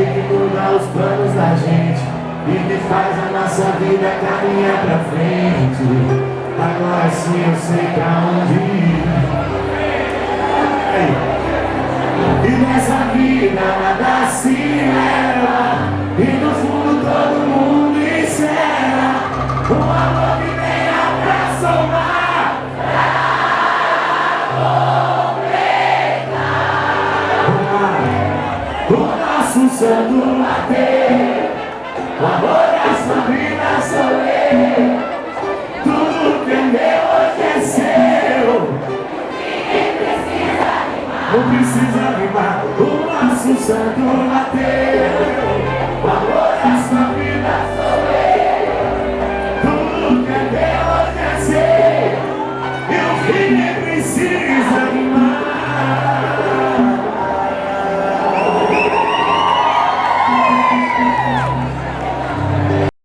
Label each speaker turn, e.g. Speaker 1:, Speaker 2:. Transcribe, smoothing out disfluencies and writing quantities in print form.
Speaker 1: que muda os planos da gente e que faz a nossa vida caminhar pra frente. Agora sim eu sei pra onde ir. E nessa vida nada se leva, e no fundo todo mundo encerra. O amor que venha pra somar, o nosso santo bater, o amor da sua vida sou eu. Tudo que é meu hoje é seu. Não precisa rimar, o nosso santo bateu.